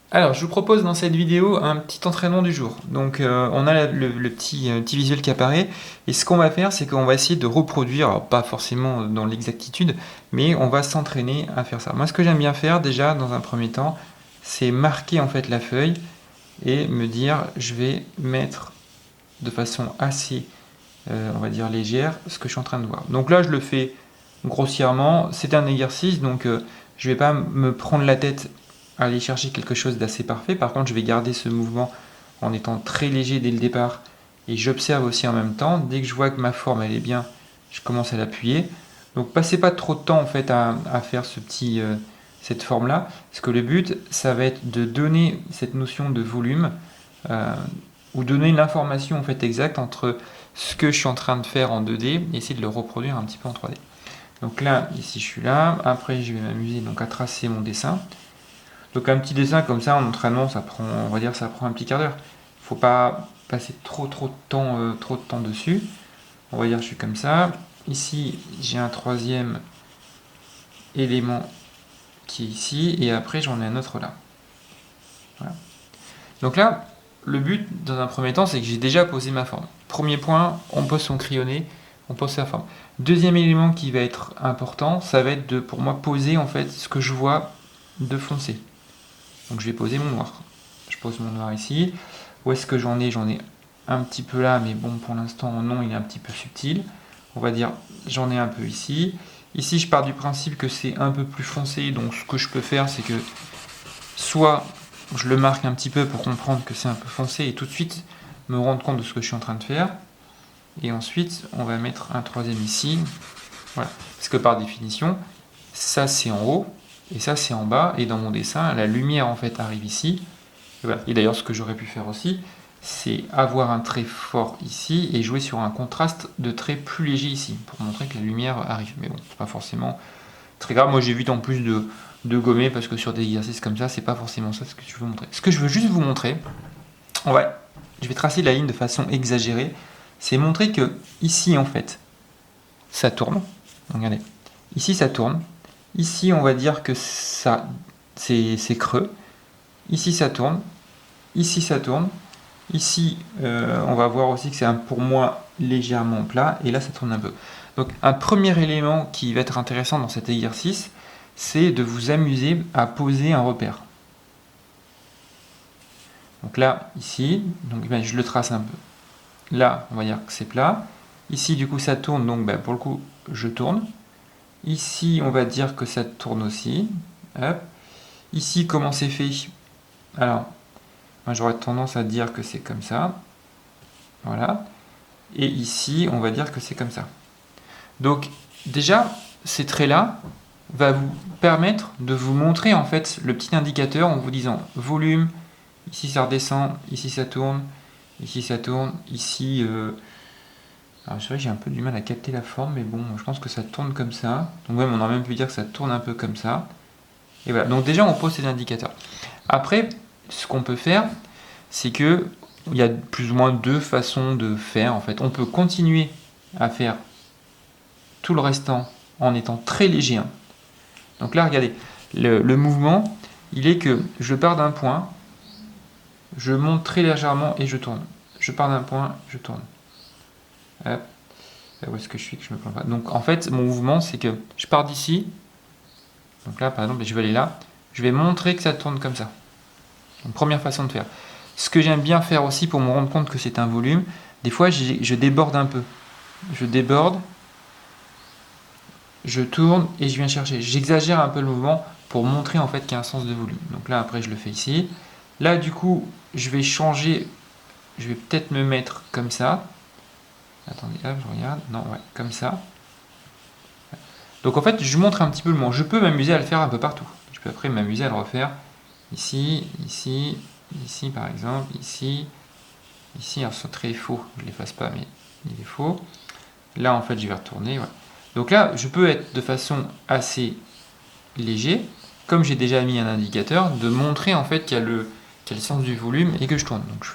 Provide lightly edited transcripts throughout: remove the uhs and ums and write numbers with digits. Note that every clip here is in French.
Alors, je vous propose dans cette vidéo un petit entraînement du jour. Donc, on a le petit visuel qui apparaît. Et ce qu'on va faire, c'est qu'on va essayer de reproduire, alors pas forcément dans l'exactitude, mais on va s'entraîner à faire ça. Moi, ce que j'aime bien faire déjà, dans un premier temps, c'est marquer en fait la feuille et me dire, je vais mettre de façon assez, on va dire, légère, ce que je suis en train de voir. Donc là, je le fais grossièrement. C'est un exercice, donc je ne vais pas me prendre la tête aller chercher quelque chose d'assez parfait. Par contre, je vais garder ce mouvement en étant très léger dès le départ et j'observe aussi en même temps. Dès que je vois que ma forme elle est bien, je commence à l'appuyer. Donc passez pas trop de temps en fait à faire cette forme là, parce que le but ça va être de donner cette notion de volume euh, ou donner l'information en fait exacte entre ce que je suis en train de faire en 2D et essayer de le reproduire un petit peu en 3D. Donc là, ici je suis là, après je vais m'amuser donc à tracer mon dessin. Donc un petit dessin comme ça en entraînement, ça prend, on va dire, ça prend un petit quart d'heure. Il ne faut pas passer trop de temps dessus. On va dire, je suis comme ça. Ici, j'ai un troisième élément qui est ici, et après j'en ai un autre là. Voilà. Donc là, le but dans un premier temps, c'est que j'ai déjà posé ma forme. Premier point, on pose son crayonné, on pose sa forme. Deuxième élément qui va être important, ça va être de, pour moi, poser en fait ce que je vois de foncé. Donc je vais poser mon noir. Je pose mon noir ici. Où est-ce que j'en ai? J'en ai un petit peu là, mais bon, pour l'instant, non, il est un petit peu subtil. On va dire, j'en ai un peu ici. Ici, je pars du principe que c'est un peu plus foncé, donc ce que je peux faire, c'est que soit je le marque un petit peu pour comprendre que c'est un peu foncé et tout de suite me rendre compte de ce que je suis en train de faire. Et ensuite, on va mettre un troisième ici. Voilà. Parce que par définition, ça c'est en haut et ça c'est en bas. Et dans mon dessin, la lumière en fait arrive ici. Et, voilà. Et d'ailleurs, ce que j'aurais pu faire aussi, c'est avoir un trait fort ici et jouer sur un contraste de trait plus léger ici pour montrer que la lumière arrive. Mais bon, c'est pas forcément très grave. Moi, j'évite en plus de gommer parce que sur des exercices comme ça, c'est pas forcément ça ce que je veux montrer. Ce que je veux juste vous montrer, je vais tracer la ligne de façon exagérée, c'est montrer que ici en fait, ça tourne. Regardez, ici ça tourne. Ici, on va dire que ça, c'est creux. Ici, ça tourne. Ici, ça tourne. Ici, on va voir aussi que c'est pour moi légèrement plat. Et là, ça tourne un peu. Donc, un premier élément qui va être intéressant dans cet exercice, c'est de vous amuser à poser un repère. Donc là, ici, donc, ben, je le trace un peu. Là, on va dire que c'est plat. Ici, du coup, ça tourne. Donc, ben, pour le coup, je tourne. Ici, on va dire que ça tourne aussi. Hop. Ici, comment c'est fait? Alors, moi j'aurais tendance à dire que c'est comme ça. Voilà. Et ici, on va dire que c'est comme ça. Donc, déjà, ces traits-là va vous permettre de vous montrer en fait le petit indicateur en vous disant volume, ici ça redescend, ici ça tourne, ici ça tourne, ici... Alors c'est vrai que j'ai un peu du mal à capter la forme, mais bon, je pense que ça tourne comme ça. Donc même, on aurait même pu dire que ça tourne un peu comme ça. Et voilà, donc déjà on pose ces indicateurs. Après, ce qu'on peut faire, c'est que il y a plus ou moins deux façons de faire en fait. On peut continuer à faire tout le restant en étant très léger. Hein. Donc là, regardez, le mouvement, il est que je pars d'un point, je monte très légèrement et je tourne. Je pars d'un point, je tourne. Hop. Où est-ce que je suis que je me plante pas? Donc en fait, mon mouvement, c'est que je pars d'ici. Donc là, par exemple, je vais aller là. Je vais montrer que ça tourne comme ça. Donc, première façon de faire. Ce que j'aime bien faire aussi pour me rendre compte que c'est un volume, des fois je déborde un peu. Je déborde, je tourne et je viens chercher. J'exagère un peu le mouvement pour montrer en fait qu'il y a un sens de volume. Donc là après je le fais ici. Là du coup je vais changer, je vais peut-être me mettre comme ça. Attendez, hop, je regarde. Non, ouais, comme ça. Donc en fait je montre un petit peu le mouvement. Je peux m'amuser à le faire un peu partout. Je peux après m'amuser à le refaire ici, ici, ici par exemple, ici. Ici, alors ce trait est faux, je ne l'efface pas, mais il est faux. Là, en fait, je vais retourner. Voilà. Donc là, je peux être de façon assez léger, comme j'ai déjà mis un indicateur, de montrer en fait qu'il y a le sens du volume et que je tourne. Donc,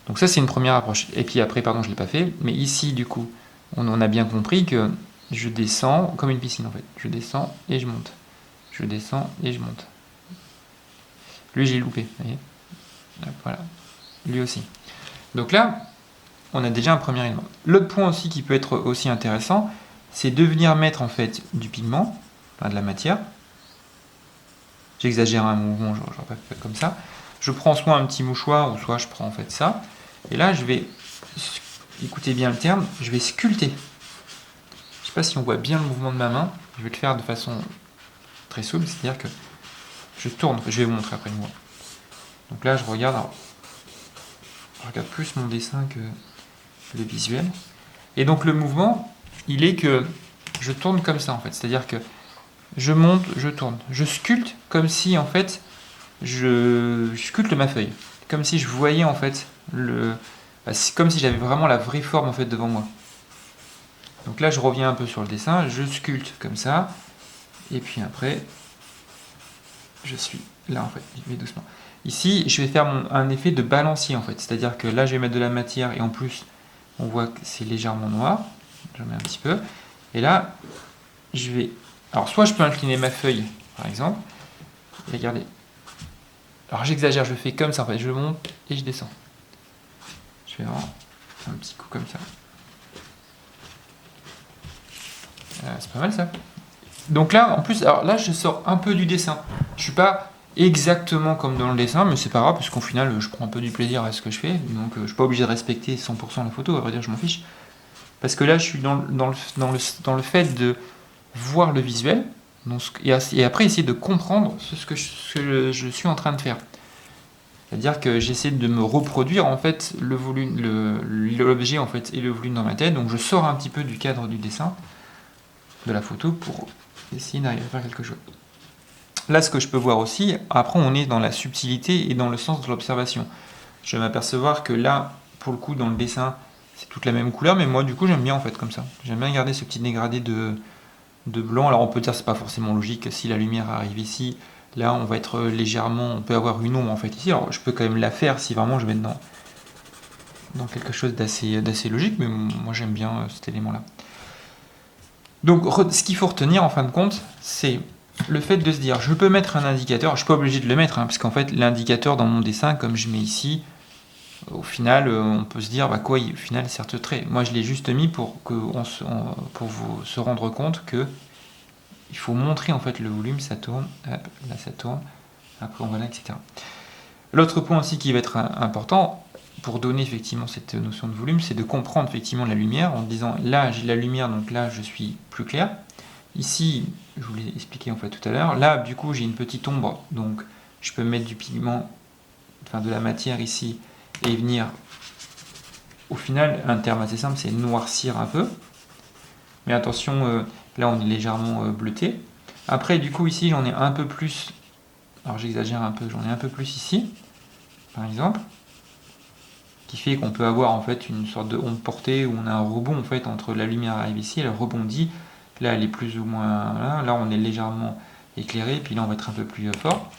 donc ça, c'est une première approche. Et puis après, pardon, je ne l'ai pas fait, mais ici, du coup, on a bien compris que je descends comme une piscine en fait. Je descends et je monte. Je descends et je monte. Lui, j'ai loupé, vous voyez. Hop, voilà. Lui aussi. Donc là, on a déjà un premier élément. L'autre point aussi qui peut être aussi intéressant, c'est de venir mettre en fait du pigment, enfin de la matière. J'exagère un mouvement, je vais faire comme ça. Je prends soit un petit mouchoir, ou soit je prends en fait ça. Et là, je vais, écoutez bien le terme, je vais sculpter. Je ne sais pas si on voit bien le mouvement de ma main. Je vais le faire de façon très souple, c'est-à-dire que je tourne. Je vais vous montrer après le mouvement. Donc là, je regarde plus mon dessin que le visuel. Et donc le mouvement, il est que je tourne comme ça en fait. C'est-à-dire que je monte, je tourne. Je sculpte comme si en fait je sculpte ma feuille. Comme si je voyais en fait comme si j'avais vraiment la vraie forme en fait devant moi. Donc là je reviens un peu sur le dessin, je sculpte comme ça. Et puis après, je suis là en fait, je vais doucement. Ici, je vais faire un effet de balancier en fait. C'est-à-dire que là je vais mettre de la matière et en plus on voit que c'est légèrement noir. Je mets un petit peu. Et là, je vais... Alors, soit je peux incliner ma feuille, par exemple. Et regardez. Alors, j'exagère, je fais comme ça, en fait. Je monte et je descends. Je fais vraiment un petit coup comme ça. C'est pas mal, ça. Donc là, en plus, alors là, je sors un peu du dessin. Je suis pas exactement comme dans le dessin, mais c'est pas grave, parce qu'au final, je prends un peu du plaisir à ce que je fais. Donc, je suis pas obligé de respecter 100% la photo, à vrai dire, je m'en fiche. Parce que là, je suis dans le fait de voir le visuel et après essayer de comprendre ce que je suis en train de faire. C'est-à-dire que j'essaie de me reproduire en fait l'objet en fait et le volume dans ma tête. Donc je sors un petit peu du cadre du dessin, de la photo, pour essayer d'arriver à faire quelque chose. Là, ce que je peux voir aussi, après on est dans la subtilité et dans le sens de l'observation. Je vais m'apercevoir que là, pour le coup, dans le dessin, c'est toute la même couleur, mais moi du coup j'aime bien en fait comme ça. J'aime bien garder ce petit dégradé de blanc. Alors on peut dire que c'est pas forcément logique, si la lumière arrive ici, là on va être légèrement, on peut avoir une ombre en fait ici. Alors je peux quand même la faire si vraiment je vais être dans quelque chose d'assez logique, mais moi j'aime bien cet élément là. Donc ce qu'il faut retenir en fin de compte, c'est le fait de se dire je peux mettre un indicateur, je suis pas obligé de le mettre, parce qu'en fait l'indicateur dans mon dessin, comme je mets ici, au final, on peut se dire au final sert de trait. Moi, je l'ai juste mis pour vous se rendre compte que il faut montrer en fait le volume, ça tourne, hop, là ça tourne, après on va là, etc. L'autre point aussi qui va être important pour donner effectivement cette notion de volume, c'est de comprendre effectivement la lumière en disant là j'ai la lumière, donc là je suis plus clair. Ici, je vous l'ai expliqué en fait tout à l'heure, là du coup j'ai une petite ombre, donc je peux mettre du pigment, enfin de la matière ici, et venir, au final, un terme assez simple, c'est noircir un peu. Mais attention, là on est légèrement bleuté. Après, du coup, ici j'en ai un peu plus, alors j'exagère un peu, j'en ai un peu plus ici, par exemple, qui fait qu'on peut avoir en fait une sorte de onde portée où on a un rebond en fait entre la lumière arrive ici, elle rebondit, là elle est plus ou moins là on est légèrement éclairé, puis là on va être un peu plus fort.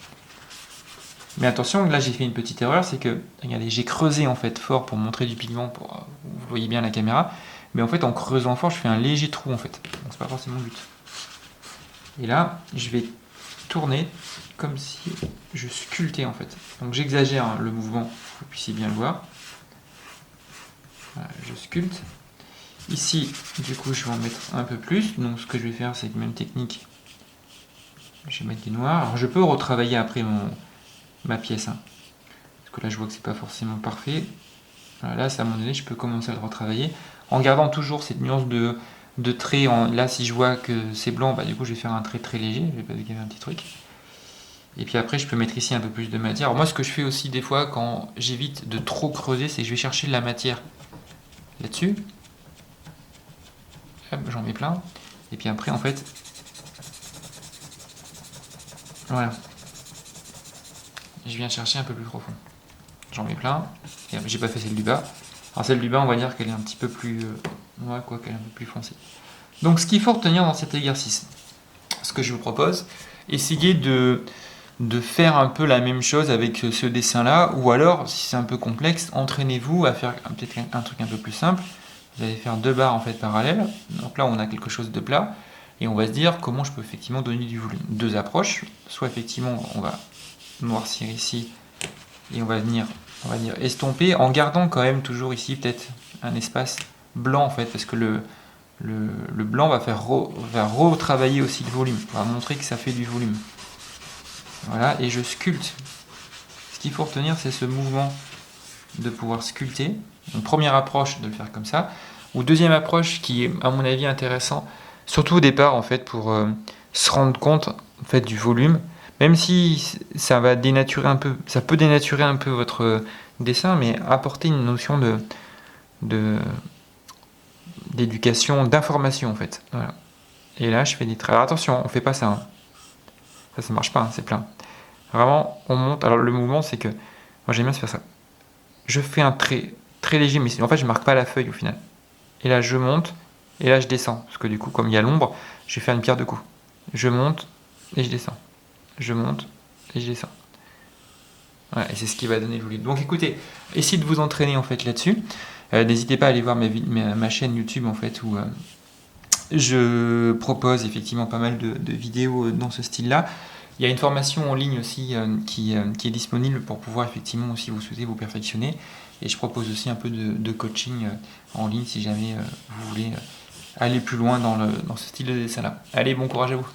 Mais attention, là j'ai fait une petite erreur, c'est que, regardez, j'ai creusé en fait fort pour montrer du pigment, pour vous voyez bien la caméra, mais en fait en creusant fort, je fais un léger trou en fait. Donc c'est pas forcément le but. Et là, je vais tourner comme si je sculptais en fait. Donc j'exagère le mouvement, pour que vous puissiez bien le voir. Voilà, je sculpte. Ici, du coup, je vais en mettre un peu plus. Donc ce que je vais faire, c'est la même technique. Je vais mettre du noir. Alors je peux retravailler après ma pièce. Parce que là, je vois que c'est pas forcément parfait. Voilà, là, à un moment donné, je peux commencer à le retravailler. En gardant toujours cette nuance de trait. Là, si je vois que c'est blanc, du coup, je vais faire un trait très léger. Je vais pas dégager un petit truc. Et puis après, je peux mettre ici un peu plus de matière. Alors moi, ce que je fais aussi des fois, quand j'évite de trop creuser, c'est que je vais chercher de la matière là-dessus. J'en mets plein. Et puis après, en fait, voilà. Je viens chercher un peu plus profond. J'en mets plein. Et j'ai pas fait celle du bas. Alors celle du bas, on va dire qu'elle est un petit peu plus... qu'elle est un peu plus foncée. Donc ce qu'il faut retenir dans cet exercice, ce que je vous propose, essayez de faire un peu la même chose avec ce dessin-là, ou alors, si c'est un peu complexe, entraînez-vous à faire peut-être un truc un peu plus simple. Vous allez faire deux barres en fait parallèles. Donc là, on a quelque chose de plat. Et on va se dire comment je peux effectivement donner du volume. Deux approches. Soit effectivement, on va noircir ici et on va venir estomper en gardant quand même toujours ici peut-être un espace blanc en fait, parce que le blanc va retravailler aussi le volume, va montrer que ça fait du volume. Voilà, et je sculpte. Ce qu'il faut retenir, c'est ce mouvement de pouvoir sculpter. Une première approche de le faire comme ça, ou deuxième approche qui est à mon avis intéressant, surtout au départ en fait pour se rendre compte en fait du volume, même si ça va dénaturer un peu, ça peut dénaturer un peu votre dessin, mais apporter une notion d'éducation, d'information en fait. Voilà. Et là je fais des traits. Alors attention, on fait pas ça. Hein. Ça marche pas, hein, c'est plein. Vraiment, on monte. Alors le mouvement, c'est que moi j'aime bien se faire ça. Je fais un trait très léger, mais en fait je marque pas la feuille au final. Et là je monte, et là je descends. Parce que du coup, comme il y a l'ombre, je vais faire une pierre de coups. Je monte et je descends. Je monte et je descends. Voilà, et c'est ce qui va donner le volume. Donc écoutez, essayez de vous entraîner en fait là-dessus. N'hésitez pas à aller voir ma chaîne YouTube en fait où je propose effectivement pas mal de vidéos dans ce style-là. Il y a une formation en ligne aussi qui est disponible pour pouvoir effectivement, si vous souhaitez vous perfectionner. Et je propose aussi un peu de coaching en ligne si jamais vous voulez aller plus loin dans ce style de dessin-là. Allez, bon courage à vous!